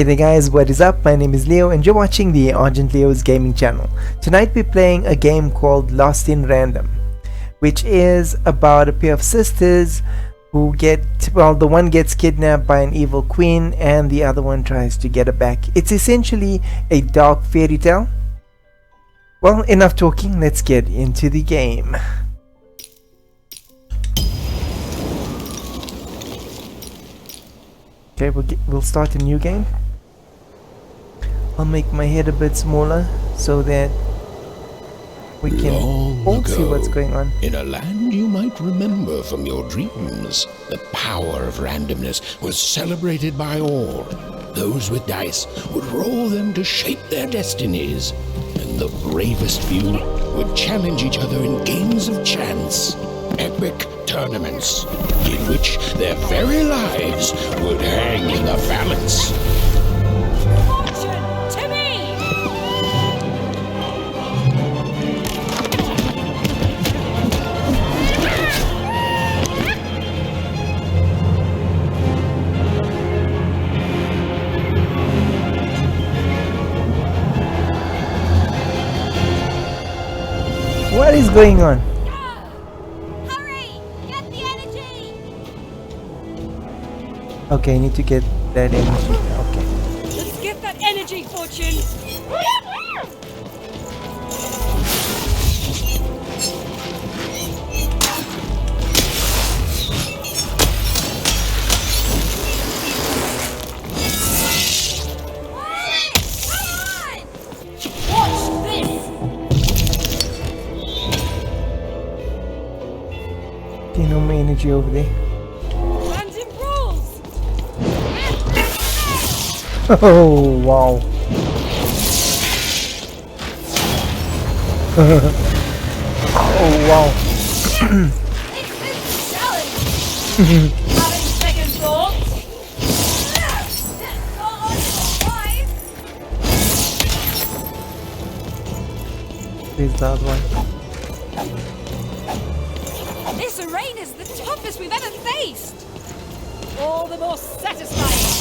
Hey there guys, what is up? My name is Leo and you're watching the Argent Leo's gaming channel. Tonight we're playing a game called Lost in Random, which is about a pair of sisters who the one gets kidnapped by an evil queen and the other one tries to get her back. It's essentially a dark fairy tale. Well, enough talking, let's get into the game. Okay, we'll start a new game. I'll make my head a bit smaller so that we can all see what's going on. In a land you might remember from your dreams, the power of randomness was celebrated by all. Those with dice would roll them to shape their destinies, and the bravest few would challenge each other in games of chance. Epic tournaments in which their very lives would hang in the balance. Fortune to me! What is going on? Okay, I need to get that energy. Okay. Let's get that energy, Fortune! Watch this! Okay, no more energy over there. Oh wow. Oh wow. Having second thoughts? There's that one. This arena's the toughest we've ever faced! All the more satisfying!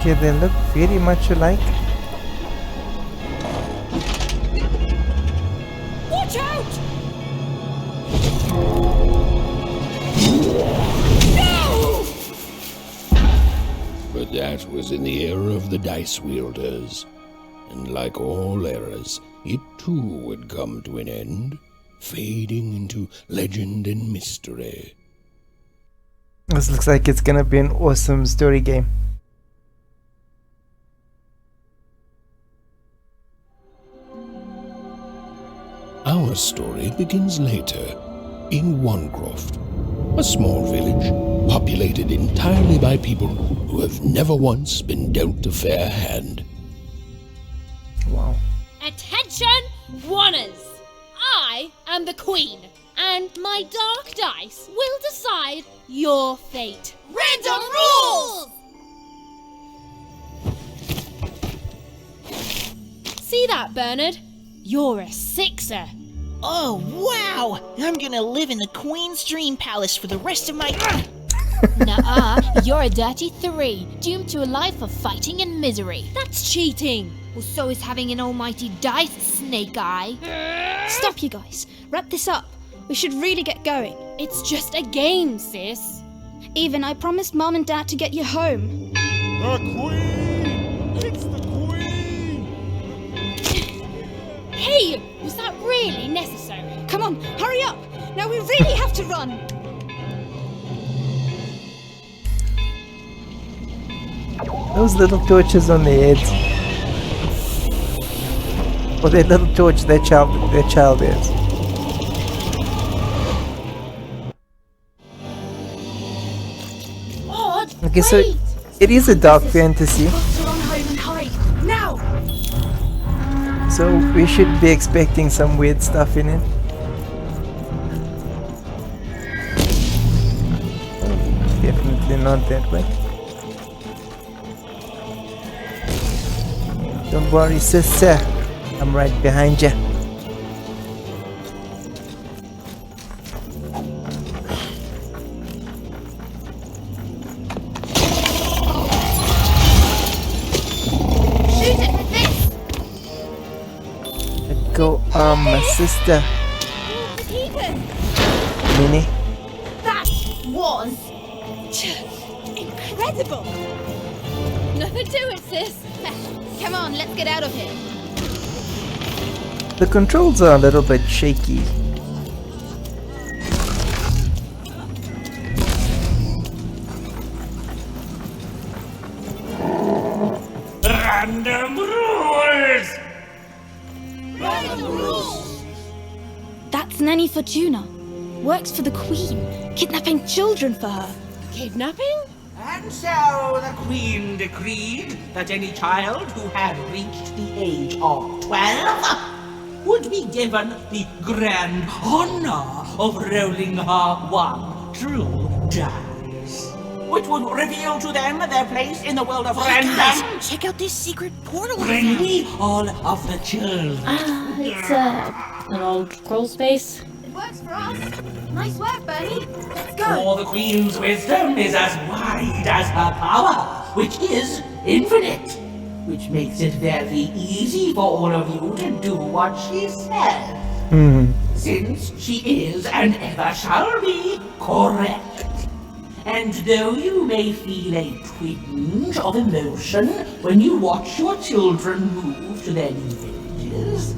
Okay, they look very much alike. Watch out! No! But that was in the era of the dice wielders. And like all eras, it too would come to an end, fading into legend and mystery. This looks like it's gonna be an awesome story game. Our story begins later, in Wanecroft, a small village populated entirely by people who have never once been dealt a fair hand. Wow. Attention, Wanners! I am the Queen, and my dark dice will decide your fate. Random rules! See that, Bernard? You're a sixer. Oh, wow! I'm gonna live in the Queen's Dream Palace for the rest of my... Nuh-uh, you're a dirty 3, doomed to a life of fighting and misery. That's cheating. Well, so is having an almighty dice, Snake Eye. Stop, you guys. Wrap this up. We should really get going. It's just a game, sis. Even I promised Mom and Dad to get you home. The Queen! It's the Queen! Hey, was that really necessary? Come on, hurry up! Now we really have to run! Those little torches on their heads. Or that little torch their child is. Okay, so it is a dark fantasy. Now! So we should be expecting some weird stuff in it. Definitely not that way. Don't worry, sister. I'm right behind you. Shoot it with this! Let go, my sister. Minnie. That was Incredible! Nothing to it, sis. Come on, let's get out of here. The controls are a little bit shaky. Random rules! That's Nanny Fortuna. Works for the Queen, kidnapping children for her. Kidnapping? And so the Queen decreed that any child who had reached the age of 12 would be given the grand honor of rolling her one true dice, which would reveal to them their place in the world of random. Guys, check out this secret portal I Bring found. me all of the children. It's an old crawl space. It works for us. Nice work, Bernie. Let's go. For the Queen's wisdom is as wide as her power, which is infinite, which makes it very easy for all of you to do what she says, since she is and ever shall be correct. And though you may feel a twinge of emotion when you watch your children move to their new villages,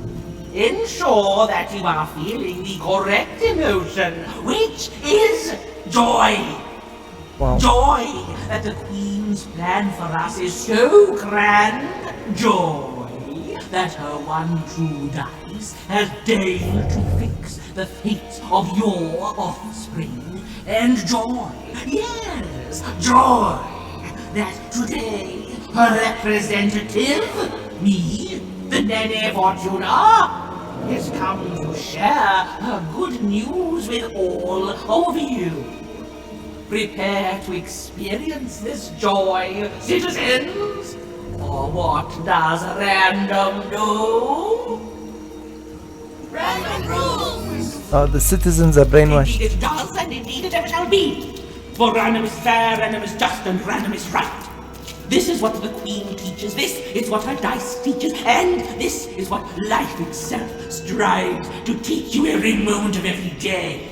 ensure that you are feeling the correct emotion, which is joy. Wow. Joy that the Queen's plan for us is so grand. Joy that her one true dice has deigned to fix the fate of your offspring. And joy, yes, joy that today her representative, me, the Nene Fortuna, has come to share her good news with all of you. Prepare to experience this joy, citizens! For what does random do? Random rules! Oh, the citizens are brainwashed. Indeed it does, and indeed it ever shall be. For random is fair, random is just, and random is right. This is what the Queen teaches, this is what her dice teaches, and this is what life itself strives to teach you every moment of every day.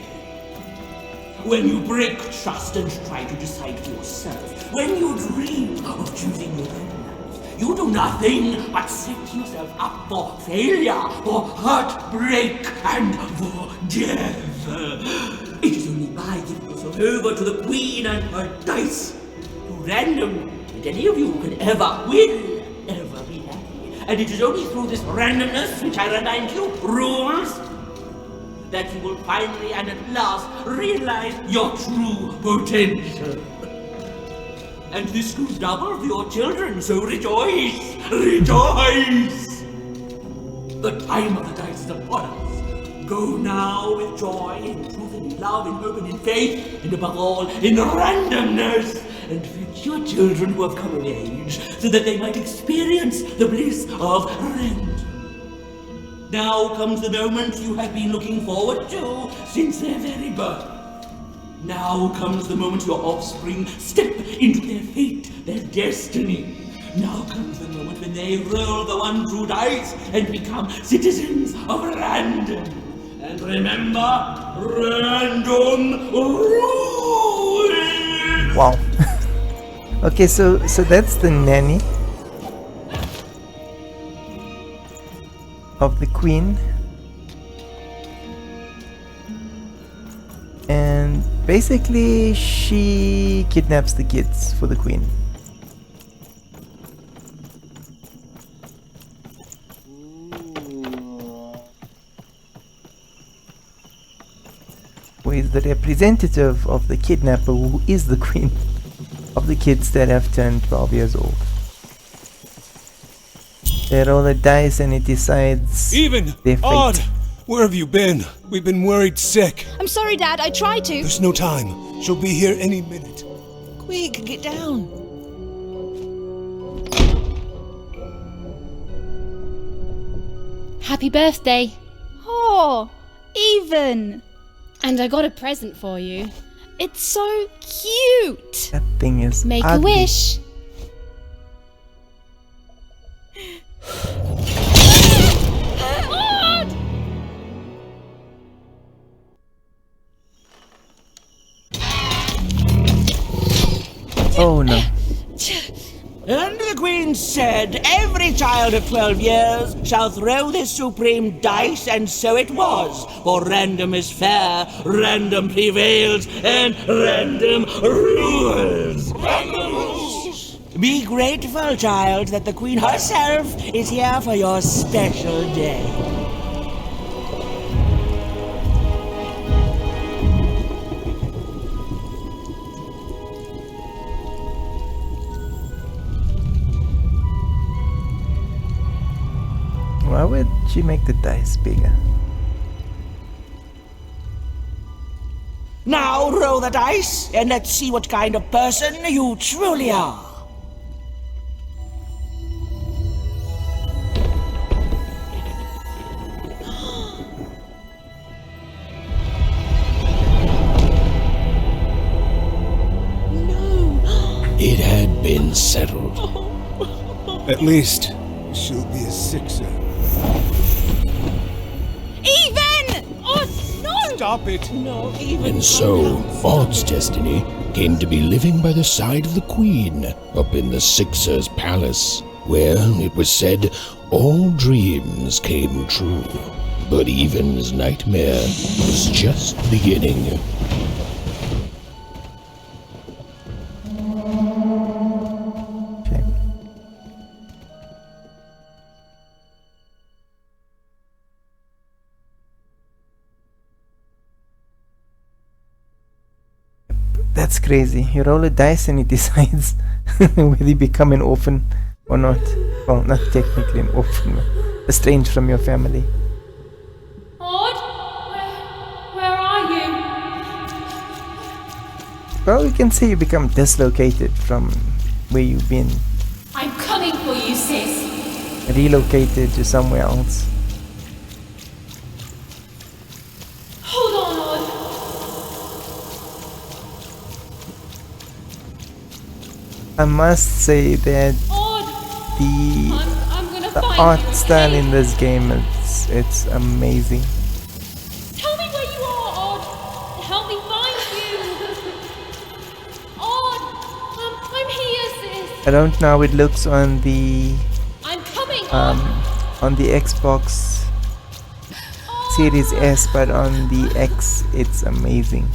When you break trust and try to decide for yourself, when you dream of choosing your own life, you do nothing but set yourself up for failure, for heartbreak, and for death. It is only by giving yourself over to the Queen and her dice, to random, that any of you can ever will ever be happy. And it is only through this randomness, which I remind you, rules, that you will finally and at last realize your true potential. And this goes double for your children, so rejoice! Rejoice! The time of the dice is upon us. Go now with joy, in truth, and in love, in hope, and in faith, and above all, in randomness, and fetch your children who have come of age, so that they might experience the bliss of random. Now comes the moment you have been looking forward to since their very birth. Now comes the moment your offspring step into their fate, their destiny. Now comes the moment when they roll the one true dice and become citizens of random. And remember, random rules! Wow. Okay, so that's the nanny of the Queen, and basically she kidnaps the kids for the Queen. Who is the representative of the kidnapper, who is the Queen of the kids that have turned 12 years old. They roll a dice and it decides Even! their fate. Odd! Where have you been? We've been worried sick. I'm sorry, Dad, I tried to. There's no time. She'll be here any minute. Quick, get down. Happy birthday. Oh, even. And I got a present for you. It's so cute. That thing is Make ugly. a wish. Oh no. And the Queen said, every child of 12 years shall throw this supreme dice, and so it was. For random is fair, random prevails, and random rules. Random rules. Be grateful, child, that the Queen herself is here for your special day. Why would she make the dice bigger? Now roll the dice, and let's see what kind of person you truly are. It had been settled. At least, she'll be a sixer. Even! Oh, no! Stop it! And so, Odd's destiny came to be living by the side of the Queen up in the Sixer's palace, where, it was said, all dreams came true. But Even's nightmare was just beginning. Okay. That's crazy. You roll a dice and it decides whether you become an orphan or not. Well, not technically an orphan, but estranged from your family. Odd? Where are you? Well, you can say you become dislocated from where you've been, I'm coming for you, sis. relocated to somewhere else. Hold on, Odd. I must say that Odd! the I'm gonna the find art you, style okay? in this game it's amazing. Tell me where you are, Odd. Help me find you. Odd! I'm here, sis. I don't know how it looks on the I'm coming, Odd. on the Xbox Series S, but on the X it's amazing.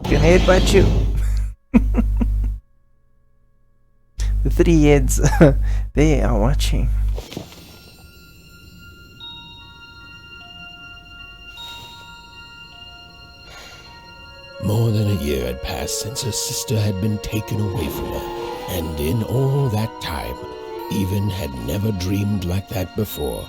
Can headbutt you. The three heads, they are watching. More than a year had passed since her sister had been taken away from her, and in all that time, Even had never dreamed like that before.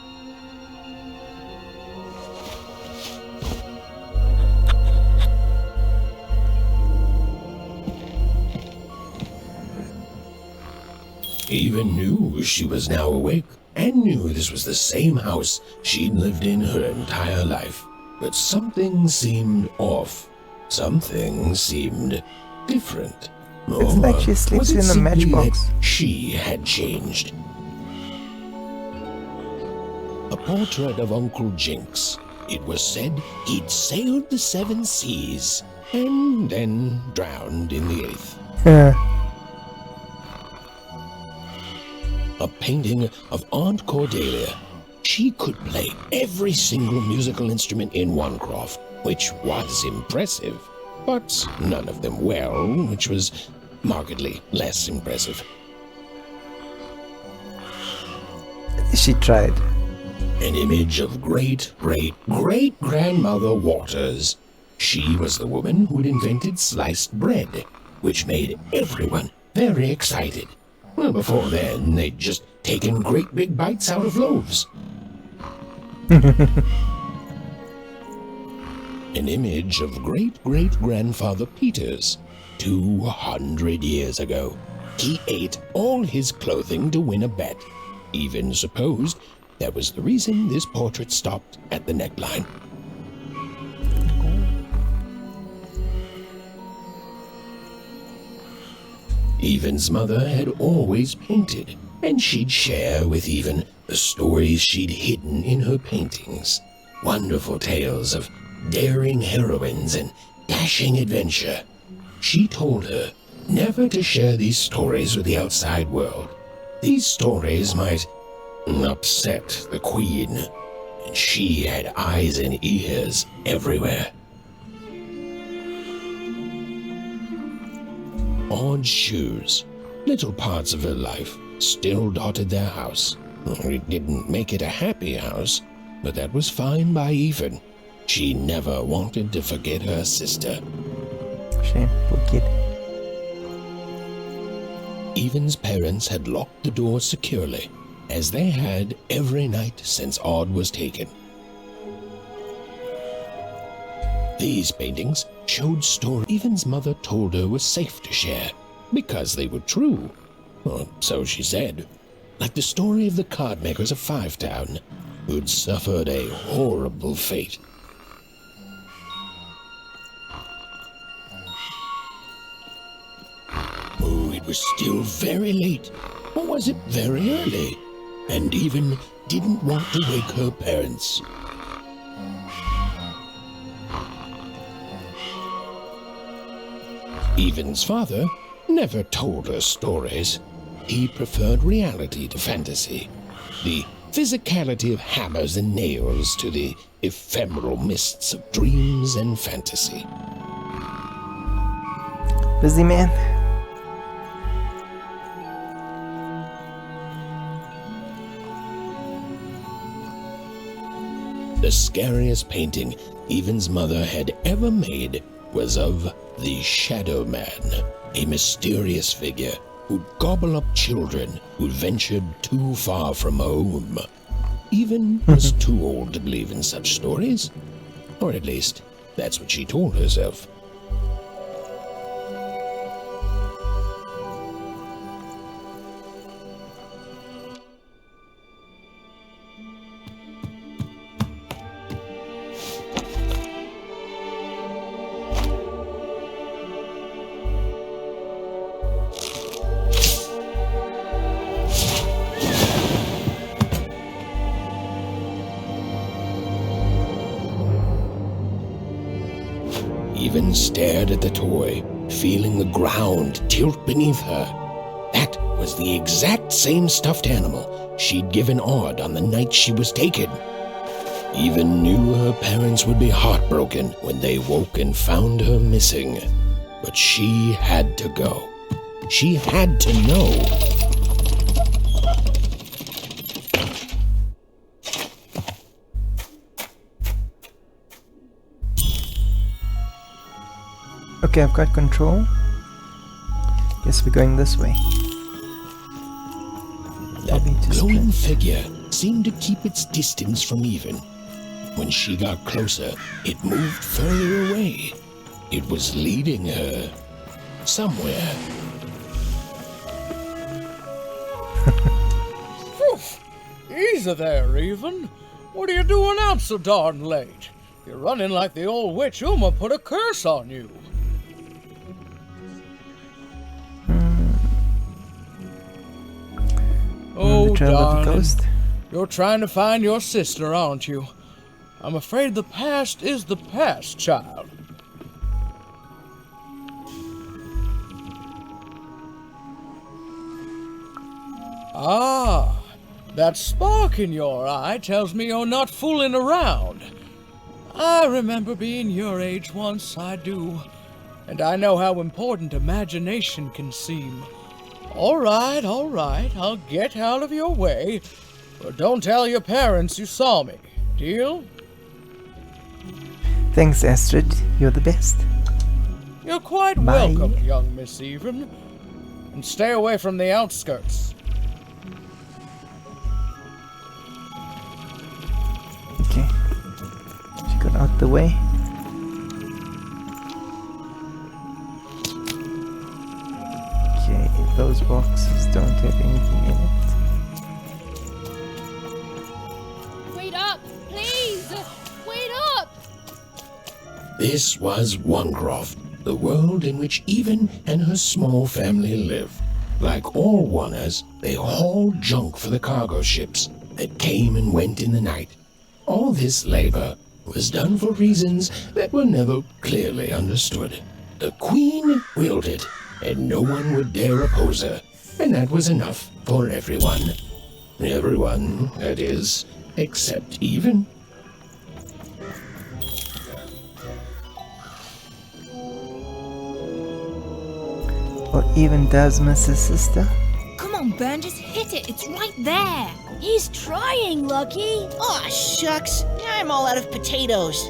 Even knew she was now awake, and knew this was the same house she'd lived in her entire life. But something seemed off. Something seemed different. It's like she sleeps was it in a simply matchbox. that she had changed? A portrait of Uncle Jinx. It was said he'd sailed the 7 seas and then drowned in the 8th. A painting of Aunt Cordelia. She could play every single musical instrument in one croft, which was impressive, but none of them well, which was markedly less impressive. She tried. An image of great-great-great-grandmother Waters. She was the woman who'd invented sliced bread, which made everyone very excited. Well, before then, they'd just taken great big bites out of loaves. An image of great-great-grandfather Peter's 200 years ago. He ate all his clothing to win a bet. Even supposed that was the reason this portrait stopped at the neckline. Even's mother had always painted, and she'd share with Even the stories she'd hidden in her paintings. Wonderful tales of daring heroines and dashing adventure. She told her never to share these stories with the outside world. These stories might upset the Queen, and she had eyes and ears everywhere. Odd shoes, little parts of her life, still dotted their house. It didn't make it a happy house, but that was fine by Even. She never wanted to forget her sister. Shame, poor kid. Even's parents had locked the door securely, as they had every night since Odd was taken. These paintings showed stories Even's mother told her were safe to share, because they were true. Or so she said. Like the story of the card makers of Five Town, who'd suffered a horrible fate. Oh, it was still very late, or was it very early? And Even didn't want to wake her parents. Even's father never told her stories. He preferred reality to fantasy, the physicality of hammers and nails to the ephemeral mists of dreams and fantasy. Busy man. The scariest painting Even's mother had ever made was of the Shadow Man, a mysterious figure who'd gobble up children who'd ventured too far from home. Even was too old to believe in such stories, or at least that's what she told herself. Even stared at the toy, feeling the ground tilt beneath her. That was the exact same stuffed animal she'd given Odd on the night she was taken. Even knew her parents would be heartbroken when they woke and found her missing. But she had to go. She had to know. Okay, I've got control. Guess we're going this way. That glowing figure seemed to keep its distance from Even. When she got closer, it moved further away. It was leading her somewhere. Easy there, Even. What are you doing out so darn late? You're running like the old witch Uma put a curse on you. Oh, darling, you're trying to find your sister, aren't you? I'm afraid the past is the past, child. Ah, that spark in your eye tells me you're not fooling around. I remember being your age once, I do. And I know how important imagination can seem. All right, I'll get out of your way. But don't tell your parents you saw me. Deal? Thanks, Astrid. You're the best. You're quite Bye. welcome, young Miss Even. and stay away from the outskirts. Okay. She got out the way. Okay, those boxes don't have anything in it. Wait up! Please! Wait up! This was Onecroft, the world in which Even and her small family lived. Like all Oners, they hauled junk for the cargo ships that came and went in the night. All this labor was done for reasons that were never clearly understood. The Queen willed it, and no one would dare oppose her, and that was enough for everyone. Everyone, that is, except Even. Or even does miss his sister? Come on, Burn, just hit it. It's right there. He's trying, Lucky. Aw, shucks. I'm all out of potatoes.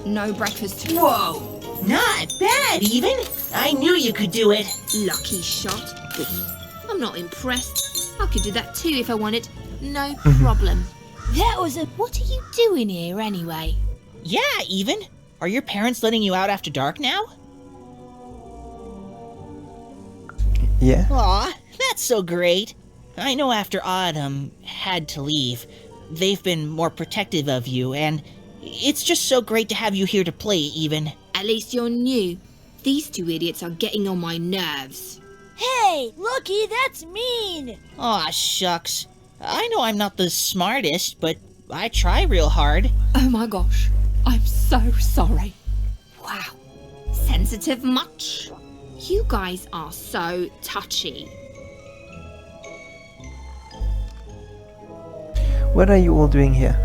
No breakfast. Whoa! Not bad, Even. I knew you could do it. Lucky shot. I'm not impressed. I could do that too if I wanted. No problem. That was a... What are you doing here anyway? Yeah, Even. Are your parents letting you out after dark now? Yeah. Aw, that's so great. I know after Autumn had to leave, they've been more protective of you, and it's just so great to have you here to play, Even. At least you're new. These two idiots are getting on my nerves. Hey, Lucky, that's mean. Aw, shucks. I know I'm not the smartest, but I try real hard. Oh my gosh. I'm so sorry. Wow. Sensitive much? You guys are so touchy. What are you all doing here?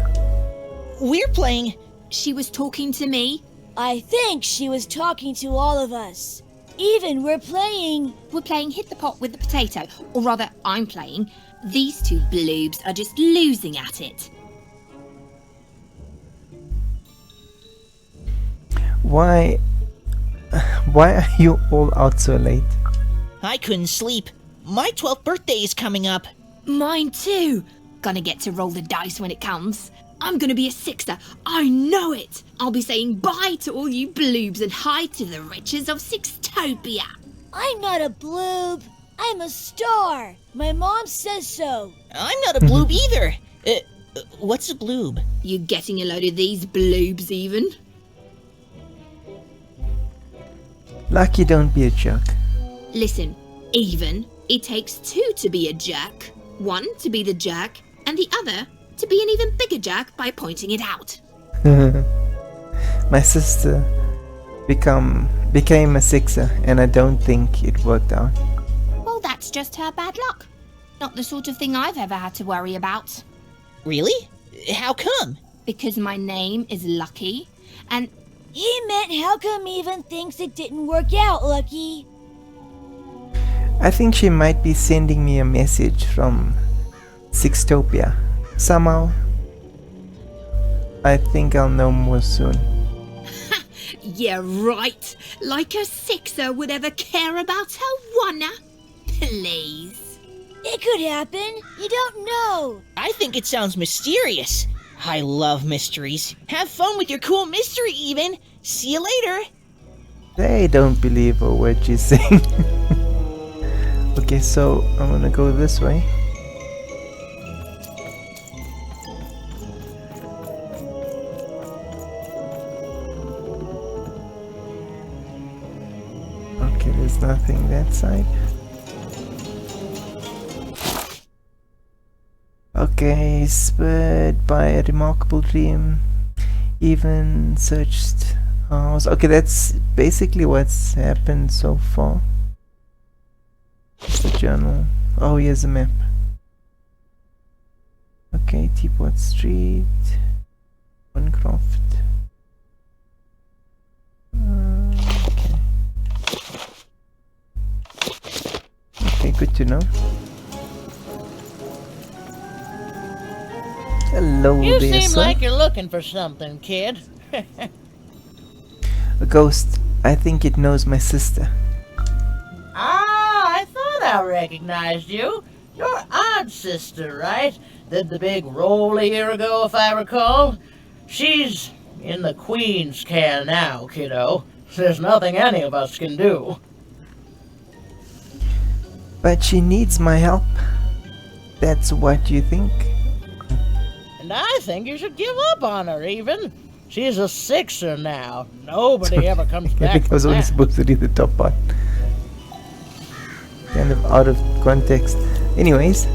We're playing... She was talking to me. I think she was talking to all of us. Even we're playing... We're playing Hit the Pot with the Potato. Or rather, I'm playing. These two bloobs are just losing at it. Why are you all out so late? I couldn't sleep. My 12th birthday is coming up. Mine too. Gonna get to roll the dice when it comes. I'm gonna be a sixer. I know it. I'll be saying bye to all you bloobs and hi to the riches of Sixtopia. I'm not a bloob. I'm a star. My mom says so. I'm not a bloob either. What's a bloob? You getting a load of these bloobs even? Lucky, don't be a jerk. Listen, Even, it takes two to be a jerk. One to be the jerk, and the other to be an even bigger jerk by pointing it out. My sister became a sixer, and I don't think it worked out. Well, that's just her bad luck. Not the sort of thing I've ever had to worry about. Really? How come? Because my name is Lucky, and... He meant how come Even thinks it didn't work out, Lucky? I think she might be sending me a message from Sixtopia. Somehow. I think I'll know more soon. Yeah, right. Like a sixer would ever care about her oneer. Please. It could happen. You don't know. I think it sounds mysterious. I love mysteries. Have fun with your cool mystery, Even. See you later. They don't believe a word she's saying. Okay, so I'm gonna go this way. Okay, there's nothing that side. Okay, spurred by a remarkable dream, Even searched house. Okay, that's basically what's happened so far. What's the journal? Oh, here's a map. Okay, Teapot Street, Onecroft. Okay. Okay, good to know. Hello You there, seem sir. like you're looking for something, kid. A ghost. I think it knows my sister. Ah, I thought I recognized you. You're Odd's sister, right? Did the big roll a year ago, if I recall. She's in the Queen's care now, kiddo. There's nothing any of us can do. But she needs my help. That's what you think? And I think you should give up on her, even. She's a sixer now. Nobody ever comes I back think I was from only that. supposed to read the top part. Kind of out of context. Anyways.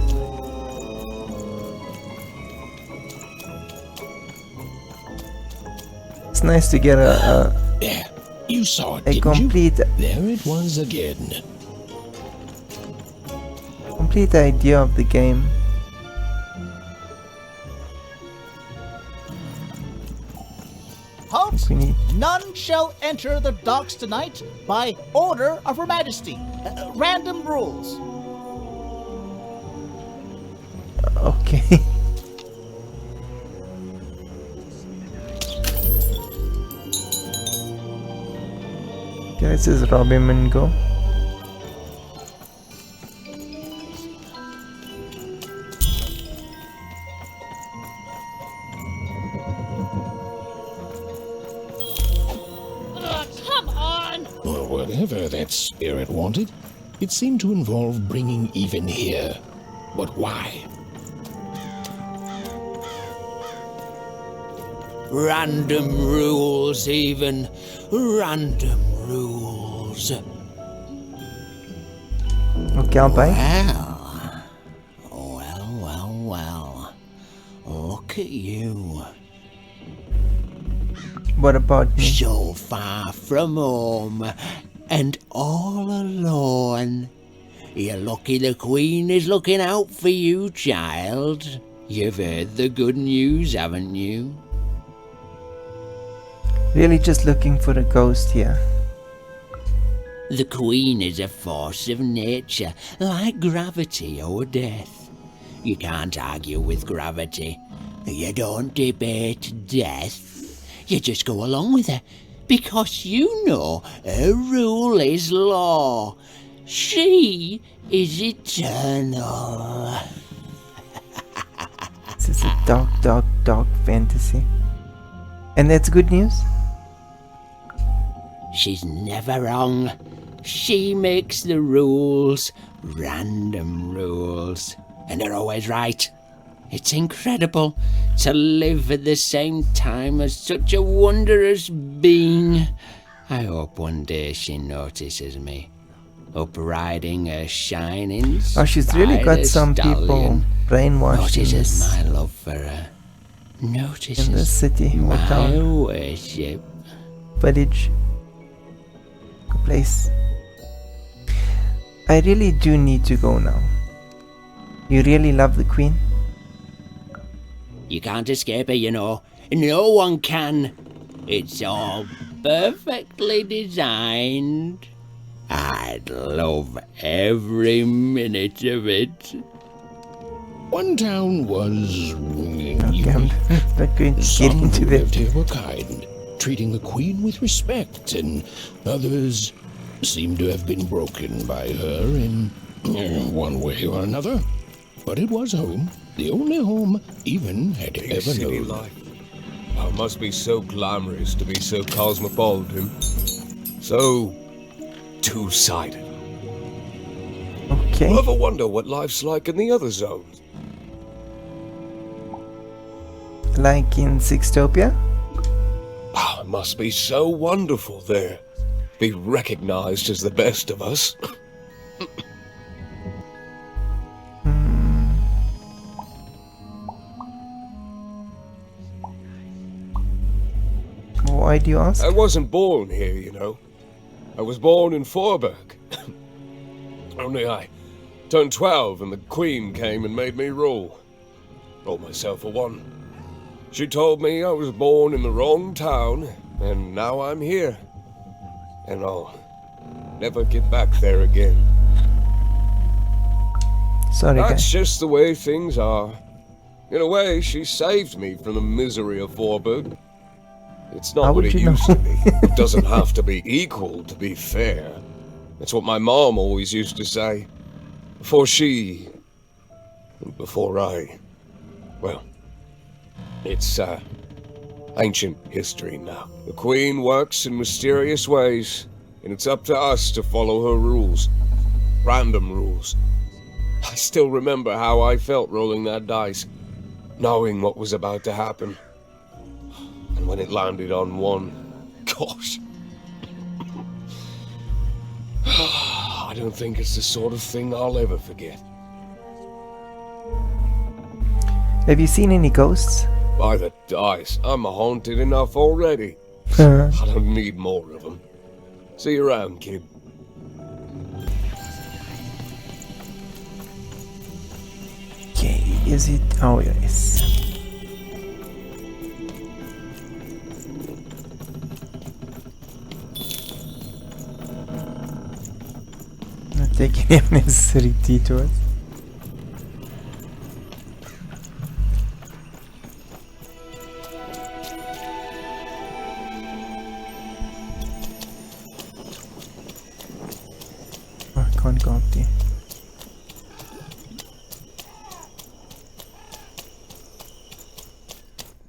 It's nice to get There, you saw it, a didn't complete you? There it was again. complete idea of the game. Halt! We need None shall enter the docks tonight by order of Her Majesty. Random rules. okay. Okay, this is Robin and go. Come on! Well, whatever that spirit wanted, it seemed to involve bringing even here. But why? Random rules, even. Random rules. Okay, I'll buy. Well. Look at you. What about me? So far from home and all alone. You're lucky the Queen is looking out for you, child. You've heard the good news, haven't you? Really just looking for a ghost here. The Queen is a force of nature, like gravity or death. You can't argue with gravity. You don't debate death. You just go along with her, because you know her rule is law. She is eternal. This is a dark fantasy. And that's good news? She's never wrong. She makes the rules, random rules, and they're always right. It's incredible to live at the same time as such a wondrous being. I hope one day she notices me, up riding a shining Oh, she's really got spider some people stallion. brainwashed in Notices this, my love for her. Notices in this city or my town, worship. village, place. I really do need to go now. You really love the Queen? You can't escape her, you know. No one can. It's all perfectly designed. I'd love every minute of it. One town was... Okay, I'm not going to get Some into who that. lived here were kind, treating the Queen with respect, and others seemed to have been broken by her in one way or another. But it was home, the only home even had Big ever city known. life. Oh, it must be so glamorous to be so cosmopolitan. So two-sided. Okay. Ever wonder what life's like in the other zones? Like in Sixtopia? Oh, it must be so wonderful there. Be recognized as the best of us. Why do you ask? I wasn't born here, you know. I was born in Forberg. Only I turned 12 and the Queen came and made me rule. Rolled myself a one. She told me I was born in the wrong town, and now I'm here. And I'll never get back there again. Sorry, That's guys. just the way things are. In a way, she saved me from the misery of Forberg. It's How not what would it you know? used to be. It doesn't have to be equal to be fair. That's what my mom always used to say. before she... before I... well, it's, ancient history now. The Queen works in mysterious ways, and it's up to us to follow her rules. Random rules. I still remember how I felt rolling that dice, knowing what was about to happen. And when it landed on one, gosh. I don't think it's the sort of thing I'll ever forget. Have you seen any ghosts? By the dice, I'm haunted enough already. I don't need more of them. See you around, kid. Okay, is it? Oh, yes. Not taking any unnecessary detours. Oh, I can't go up there.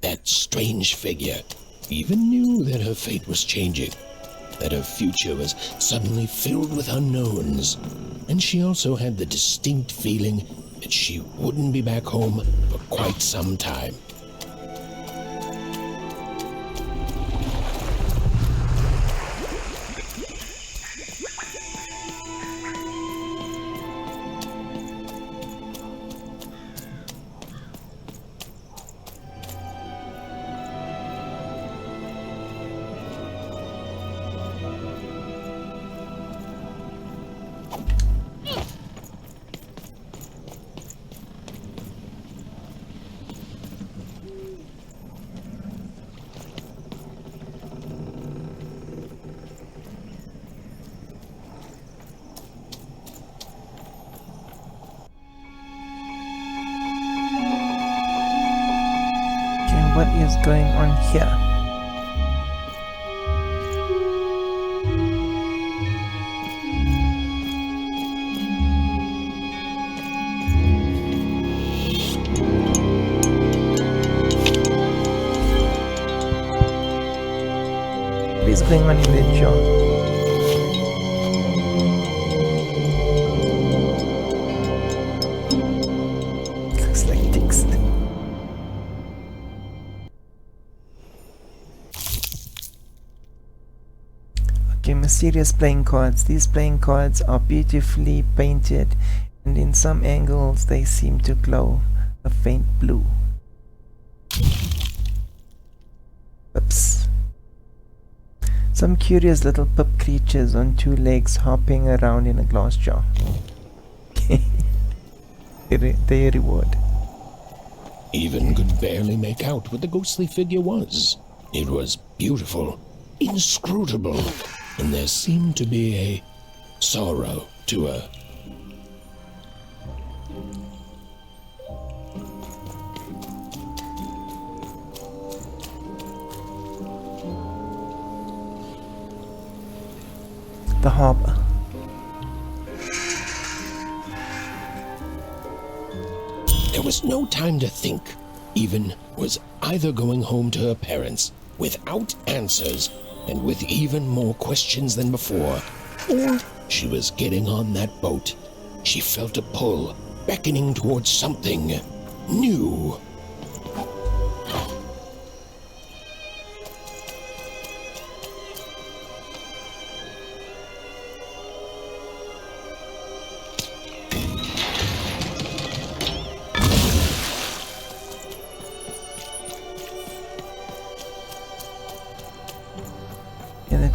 That strange figure even knew that her fate was changing, that her future was suddenly filled with unknowns, and she also had the distinct feeling that she wouldn't be back home for quite some time. What is going on here? What is going on in the jaw? Mysterious playing cards. These playing cards are beautifully painted, and in some angles they seem to glow a faint blue. Oops. Some curious little pup creatures on two legs hopping around in a glass jar. Their reward. Even could barely make out what the ghostly figure was. It was beautiful, inscrutable, and there seemed to be a sorrow to her. The harbor. There was no time to think. Even was either going home to her parents without answers and with even more questions than before, or she was getting on that boat. She felt a pull, beckoning towards something new.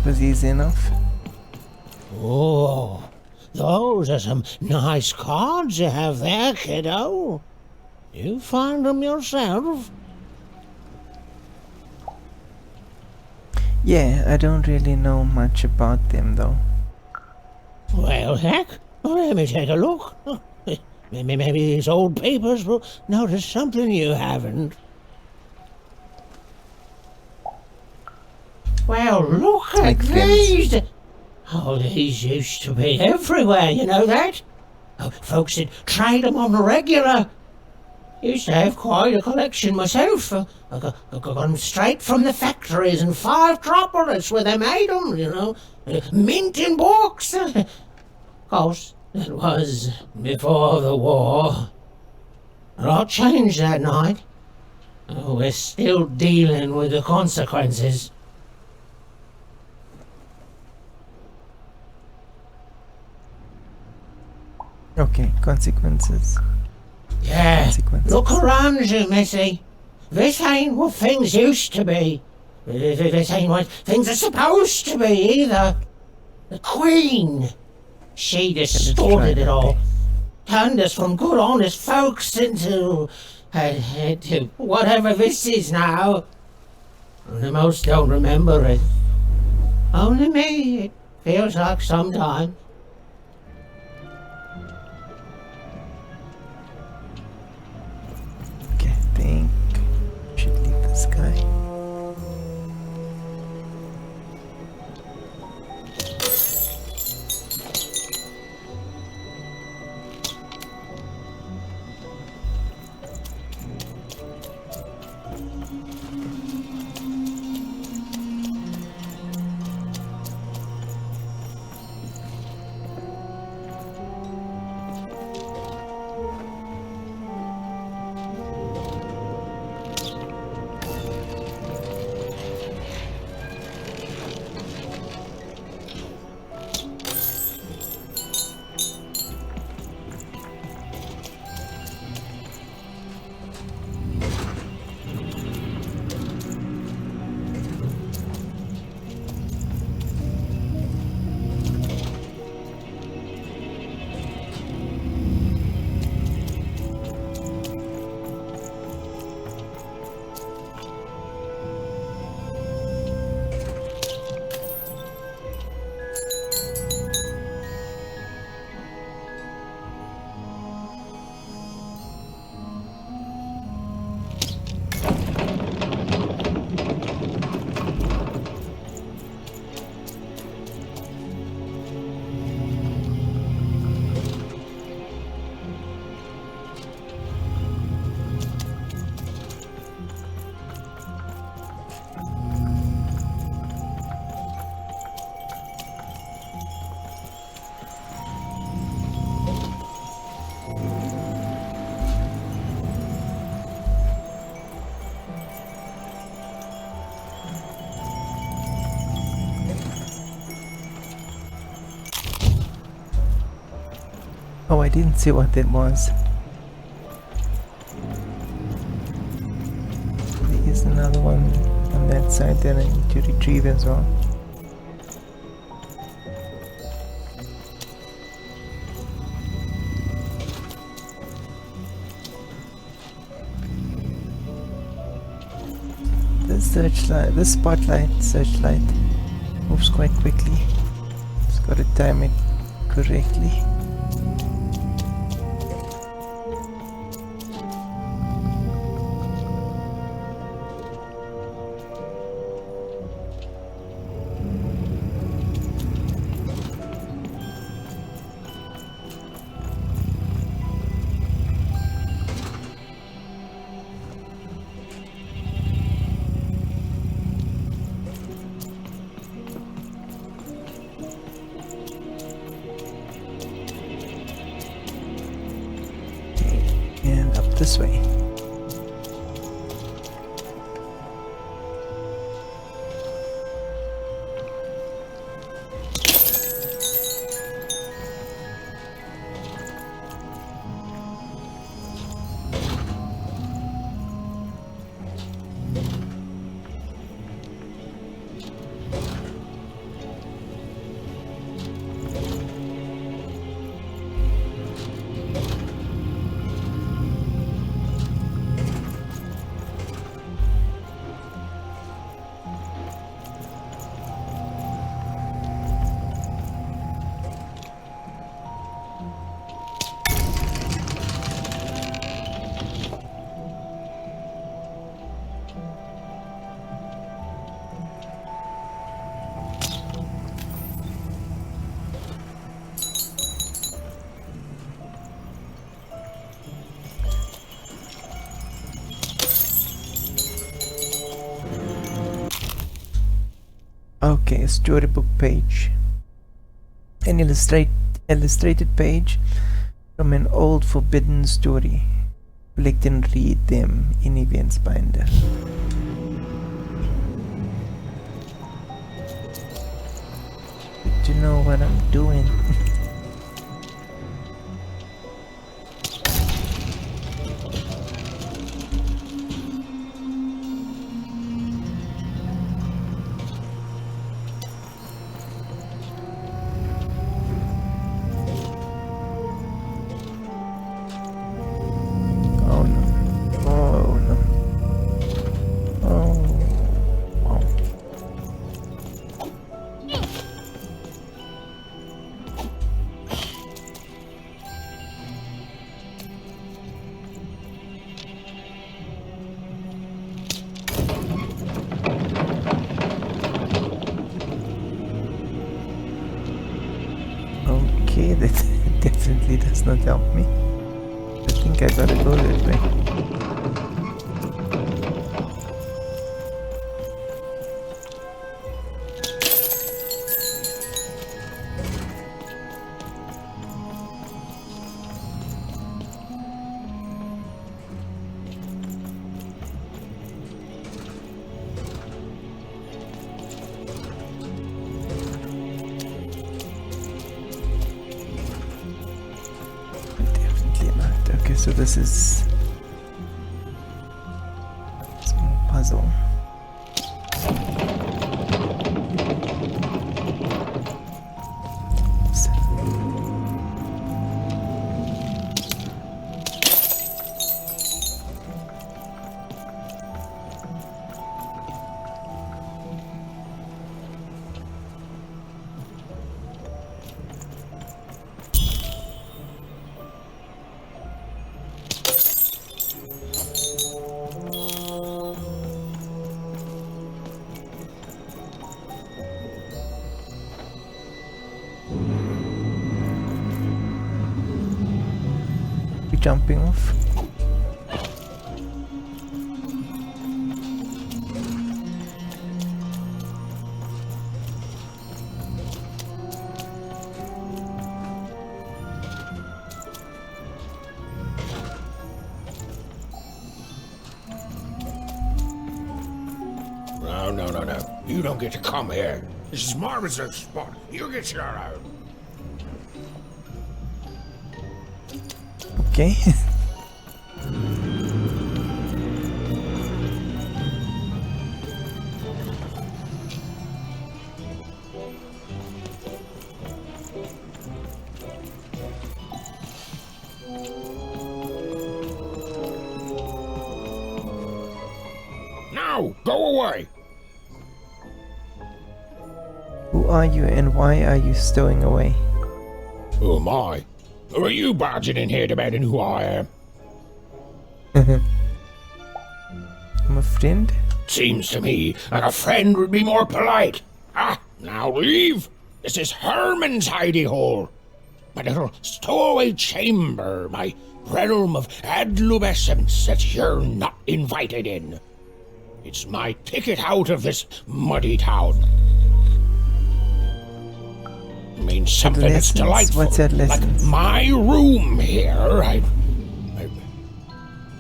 Was easy enough. Oh, those are some nice cards you have there, kiddo. You find them yourself? Yeah, I don't really know much about them though. Well, heck, let me take a look. Maybe these old papers will notice something you haven't. Well, look at these! Oh, these used to be everywhere, you know that? Folks would trade them on the regular. Used to have quite a collection myself. I got them straight from the factories and 5 droplets where they made them, you know. Mint in books. Of course, that was before the war. A lot changed that night. We're still dealing with the consequences. Okay, consequences. Yeah, Consequences. look around you, Missy. This ain't what things used to be. This ain't what things are supposed to be either. The Queen, she distorted it all. Turned us from good, honest folks into whatever this is now. And most don't remember it. Only me, it feels like sometimes. Okay, I think I should leave this guy. Oh, I didn't see what that was. There is another one on that side that I need to retrieve as well. This spotlight searchlight moves quite quickly. Just gotta time it correctly. This way. Okay, a storybook page. An illustrated page from an old forbidden story. Collect and read them in Events Binder. Good to know what I'm doing. Oh no. Oh no. Oh wow. Okay, that definitely does not help me. I think I gotta go that way. Definitely not. Okay, so this is a small puzzle. Jumping off. No. You don't get to come here. This is my reserved spot. You get your out. Okay. Now, go away. Who are you and why are you stowing away? Who am I? Who are you barging in here demanding who I am? I'm a friend? Seems to me like a friend would be more polite. Now leave. This is Herman's hidey hole. My little stowaway chamber, my realm of adolescence that you're not invited in. It's my ticket out of this muddy town. Means something that's delightful. What's that lesson? Like my room here.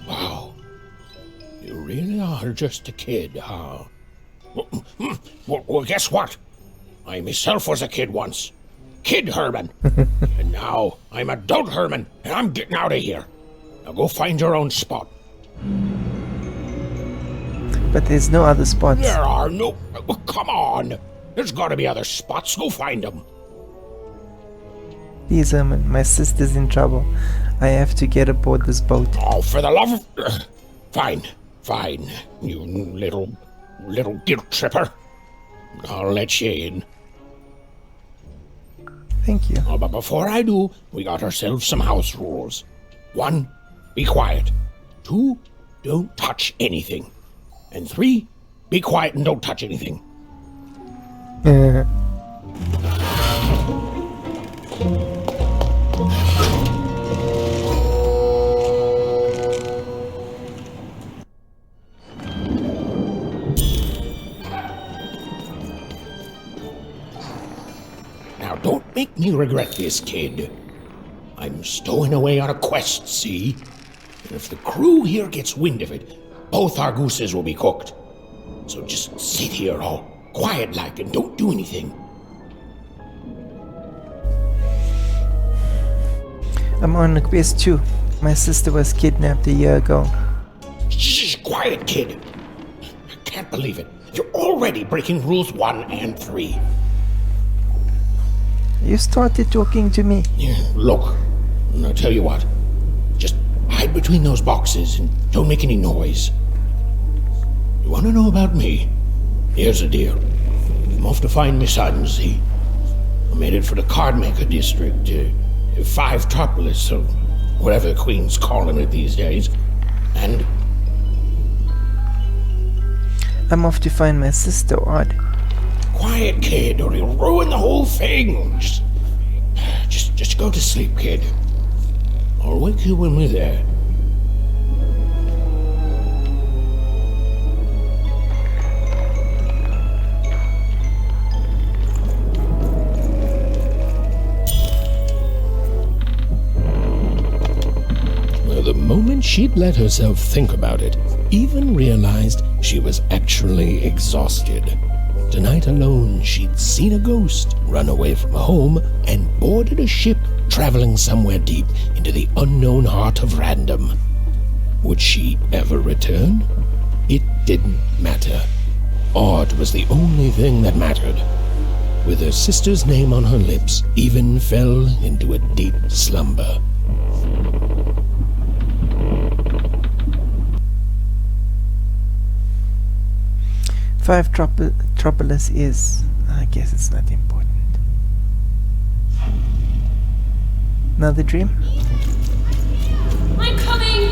Wow. You really are just a kid, huh? Well, guess what? I myself was a kid once. Kid Herman. And now I'm adult Herman, and I'm getting out of here. Now go find your own spot. But there's no other spots. There are no... Well, come on. There's gotta be other spots. Go find them. Please, Herman, my sister's in trouble. I have to get aboard this boat. Oh, for the love of... Fine. You little guilt tripper. I'll let you in. Thank you. Oh, but before I do, we got ourselves some house rules. 1, be quiet. 2, don't touch anything. And 3, be quiet and don't touch anything. make me regret this, kid. I'm stowing away on a quest, see? And if the crew here gets wind of it, both our gooses will be cooked. So just sit here all quiet-like and don't do anything. I'm on a quest too. My sister was kidnapped a year ago. Shh, quiet, kid. I can't believe it. You're already breaking rules 1 and 3. You started talking to me. Yeah, look, I'll tell you what. Just hide between those boxes and don't make any noise. You want to know about me? Here's the deal. I'm off to find my son, see? I'm headed for the Cardmaker district, 5-tropolis, or whatever the Queen's calling it these days. And I'm off to find my sister, Odd. quiet, kid, or you'll ruin the whole thing. Just go to sleep, kid. I'll wake you when we're there. Well, the moment she'd let herself think about it, Even realized she was actually exhausted. Tonight alone, she'd seen a ghost, run away from home, and boarded a ship traveling somewhere deep into the unknown heart of random. Would she ever return? It didn't matter. Odd was the only thing that mattered. With her sister's name on her lips, Even fell into a deep slumber. Five Tropolis is... I guess it's not important. Another dream? I'm coming!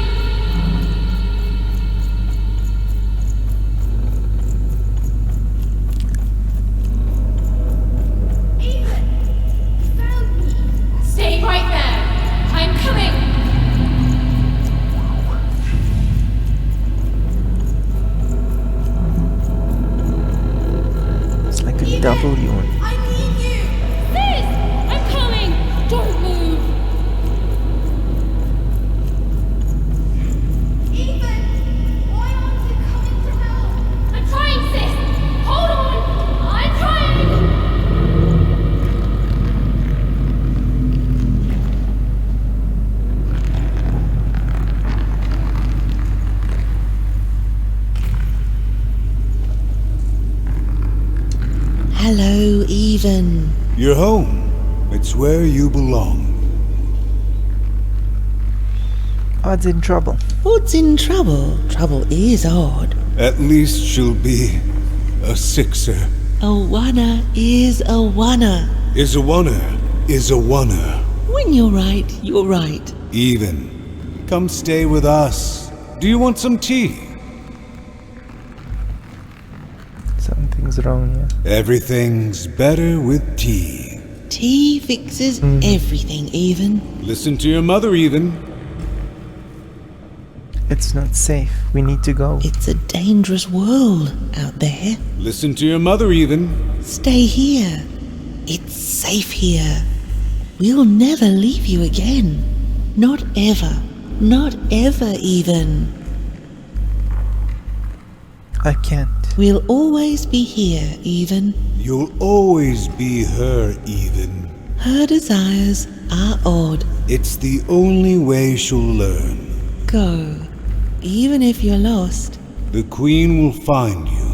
Stay right there! I'm coming! It's like a W. I need you! Sis! I'm coming! Don't move! Ethan! Why aren't you coming to help? I'm trying, sis! Hold on! I'm trying! Hello, Even. You're home. It's where you belong. Odd's in trouble. Odd's in trouble? Trouble is Odd. At least she'll be a sixer. A oner is a oner. Is a oner is a oner. When you're right, you're right. Even. Come stay with us. Do you want some tea? Something's wrong here. Everything's better with tea. Tea fixes everything, Even. Listen to your mother, Even. It's not safe. We need to go. It's a dangerous world out there. Listen to your mother, Even. Stay here. It's safe here. We'll never leave you again. Not ever. Not ever, Even. I can't. We'll always be here, Even. You'll always be her, Even. Her desires are odd. It's the only way she'll learn. Go. Even if you're lost. The Queen will find you.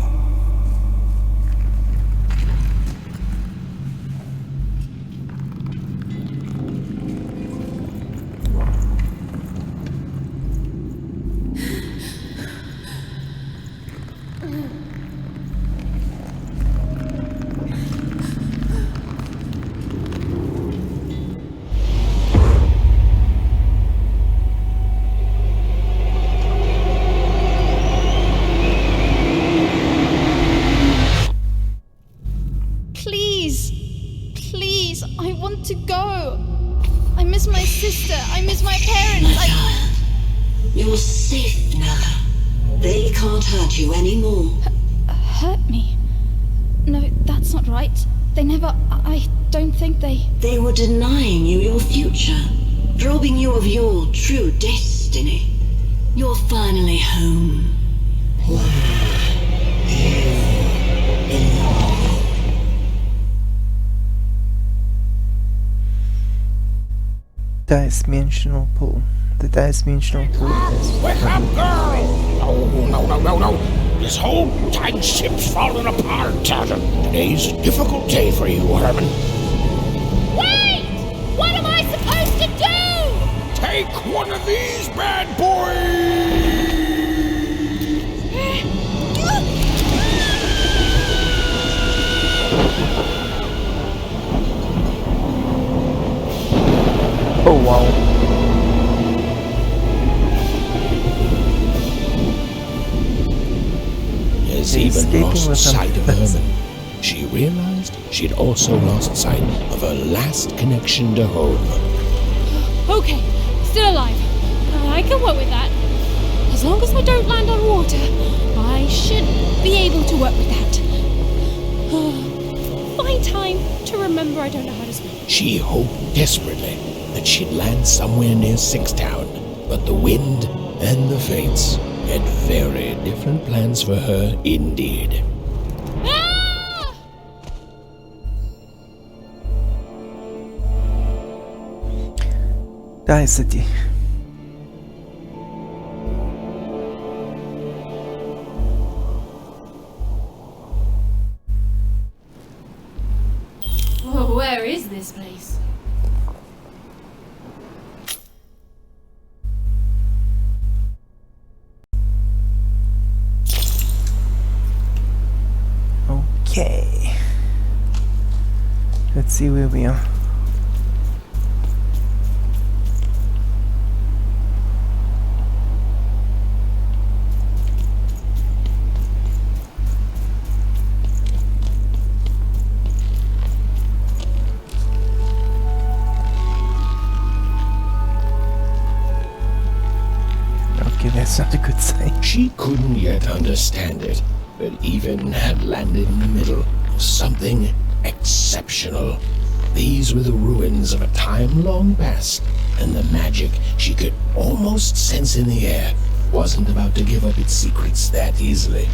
I want to go. I miss my sister. I miss my parents. You're safe now. They can't hurt you anymore. Hurt me? No, that's not right. They never... I don't think they... They were denying you your future, robbing you of your true destiny. You're finally home. Dimensional pool. The dimensional pool is... Wake up, girl! No. This whole time ship's falling apart. Today's a difficult day for you, Herman. Wait! What am I supposed to do? Take one of these bad boys! Oh wow. Has even lost sight of Herman. She realized she'd also lost sight of her last connection to home. Okay, still alive. I can work with that. As long as I don't land on water, I should be able to work with that. Find time to remember I don't know how to swim. She hoped desperately that she'd land somewhere near Sixtown, but the wind and the fates had very different plans for her indeed. Dicey. Whoa, where is this place? Okay. Let's see where we are. Okay, that's not a good sign. She couldn't yet understand it, but even had landed in the middle of something exceptional. These were the ruins of a time long past, and the magic she could almost sense in the air wasn't about to give up its secrets that easily.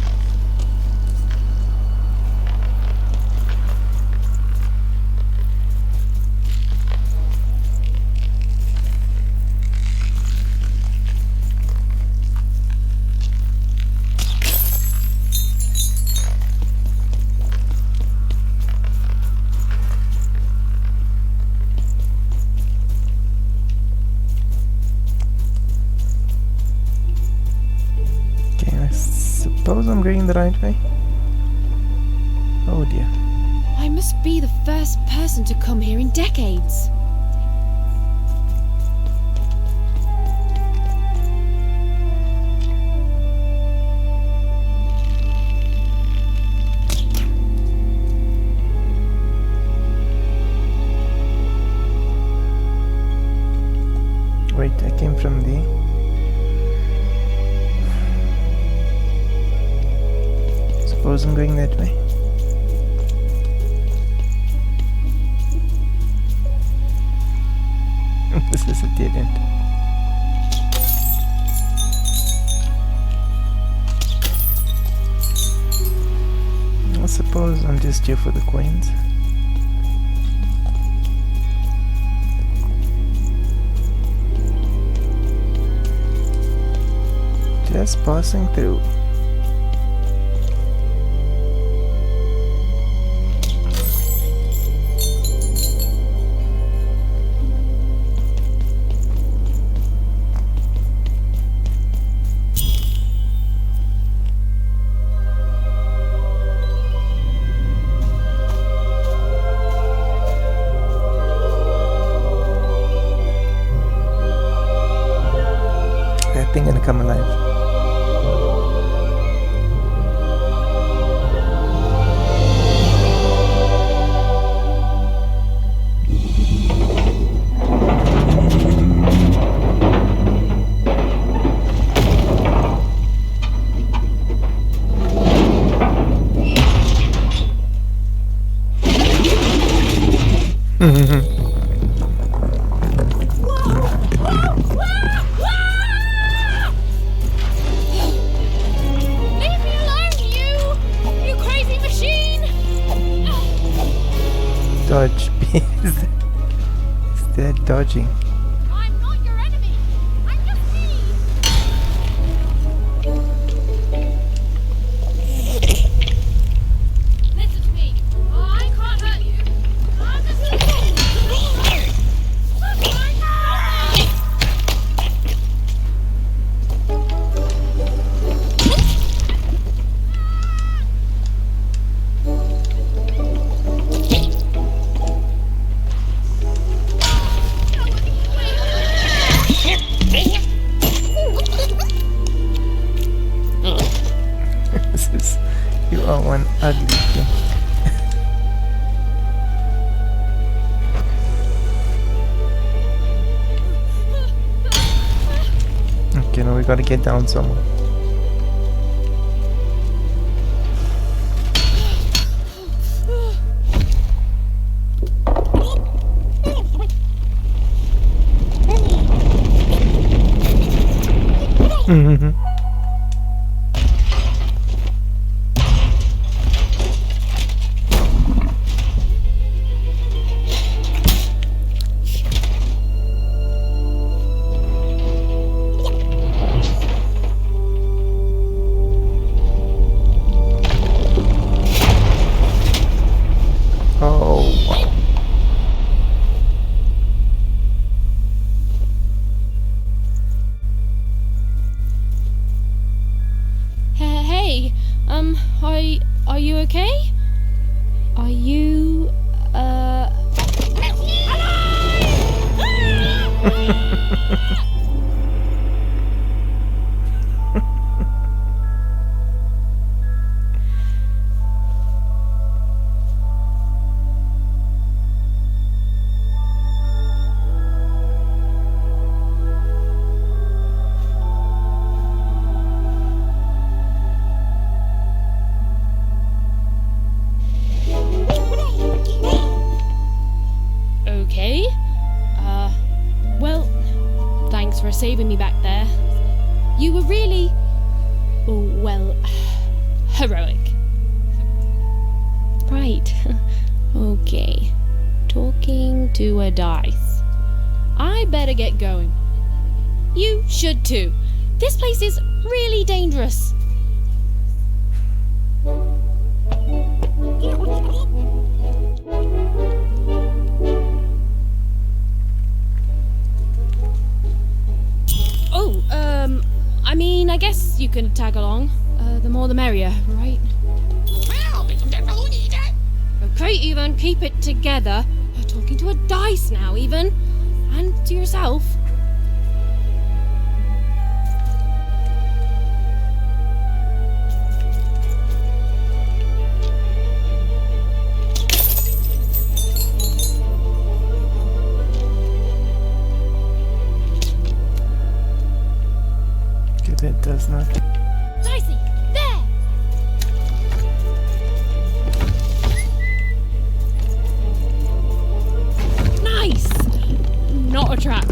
Suppose I'm going the right way? Oh dear. I must be the first person to come here in decades. Wait, I came from the... Suppose I'm going that way. This is a dead end. I suppose I'm just here for the coins. Just passing through. That thing gonna come alive. dodge. Is that dodging? I'm not your enemy. I'm just me. Listen to me. I can't hurt you. I'm just You are one ugly thing. Okay, now we gotta get down somewhere. Hey, are you okay? Are you, okay? Well, thanks for saving me back there. You were really, well, heroic. Right. Okay. Talking to a dice. I better get going. You should too. This place is really dangerous. Oh, I mean, I guess you can tag along. The more the merrier, right? Okay, Even, keep it together. You're talking to a dice now, Even. And to yourself. Okay, that does not. Dicey, there! Nice! Not a trap.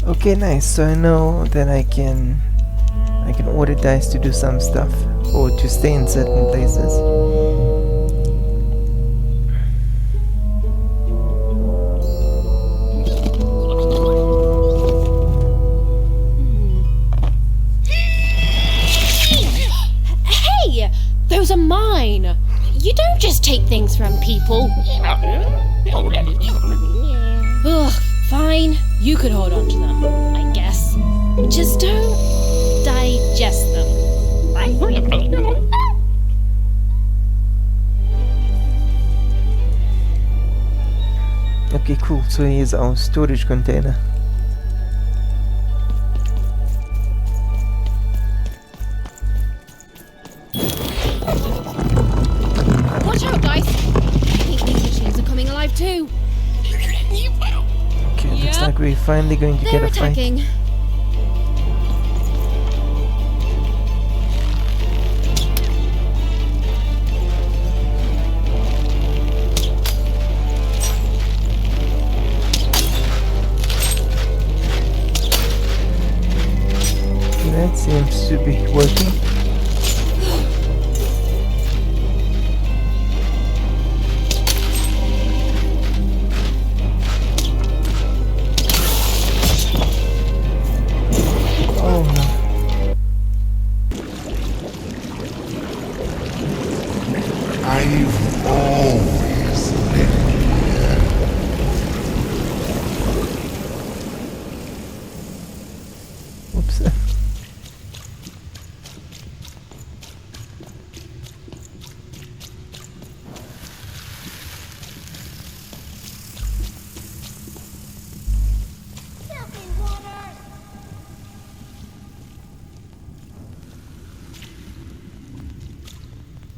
Okay, nice. So I know that I can order dice to do some stuff or to stay in certain places. Hey! Those are mine! You don't just take things from people. Ugh, fine. You could hold on to them, I guess. Just don't digest them. Okay, cool. So here's our storage container. Watch out, Dice! I think these machines are coming alive too. Okay, looks like we're finally going to They're get a fight. attacking. Let's Seems to be working. Oh no. I've always lived here. Oops.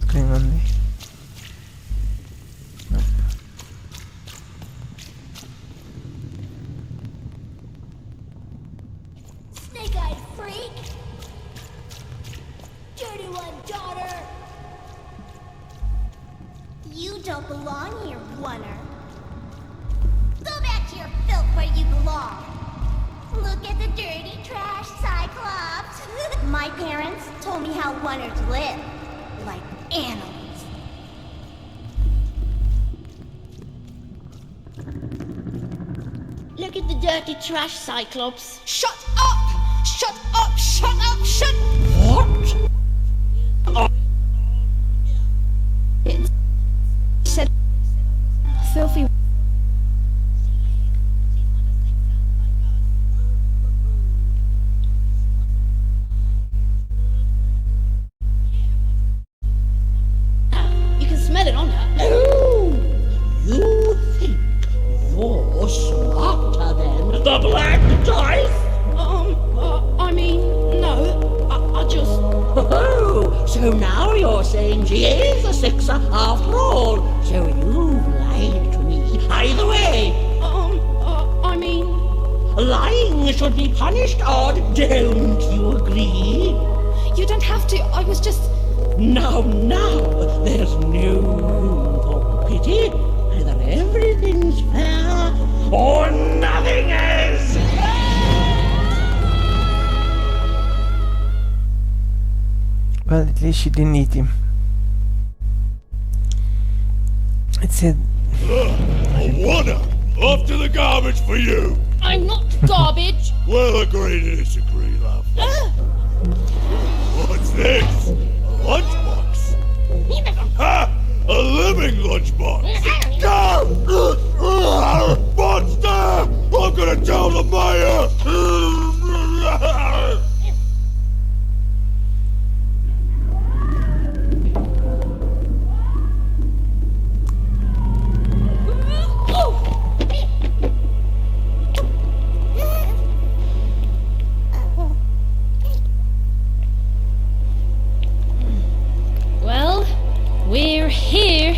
What's going on there? Snake-eyed freak! Dirty one, daughter! You don't belong here, Oner. Go back to your filth where you belong. Look at the dirty trash, Cyclops. My parents told me how Oners live. Like animals. Look at the dirty trash, Cyclops. Shut up! Shut up! Shut up! Shut... What? It said... filthy... You can smell it on her. You think you're smarter than the black dice? I mean, no. I just... Oh, so now you're saying she is a sixer after all. So you've lied to me. Either way. I mean... Lying should be punished, Odd. Don't you agree? You don't have to. I was just... Now, there's no room for pity. Either everything's fair or nothing is. Well, at least she didn't eat him. It said... Oner! Off to the garbage for you! I'm not garbage. We'll agree to disagree, love. What's this? A lunchbox? Ha! A living lunchbox! Go! Monster! I'm gonna tell the mayor! Well, we're here.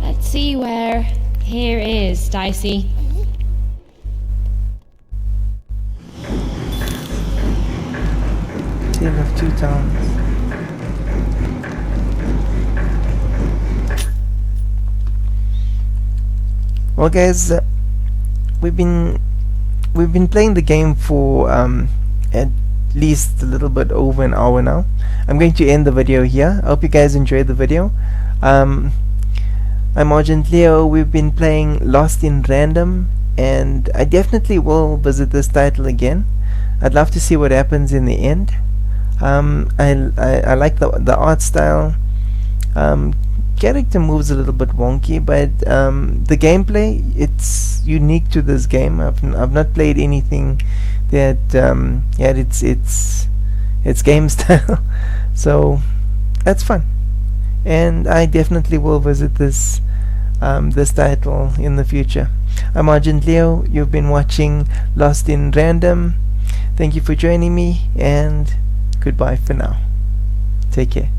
Let's see where here is, Dicey. Tale of Two Towns. Well, guys, we've been playing the game for at least a little bit over an hour now. I'm going to end the video here. I hope you guys enjoyed the video. I'm Argent Leo. We've been playing Lost in Random, and I definitely will visit this title again. I'd love to see what happens in the end. I like the art style. Character moves a little bit wonky, but the gameplay, it's unique to this game. I've not played anything that had its game style, so that's fun. And I definitely will visit this this title in the future. I'm Argent Leo. You've been watching Lost in Random. Thank you for joining me, and goodbye for now. Take care.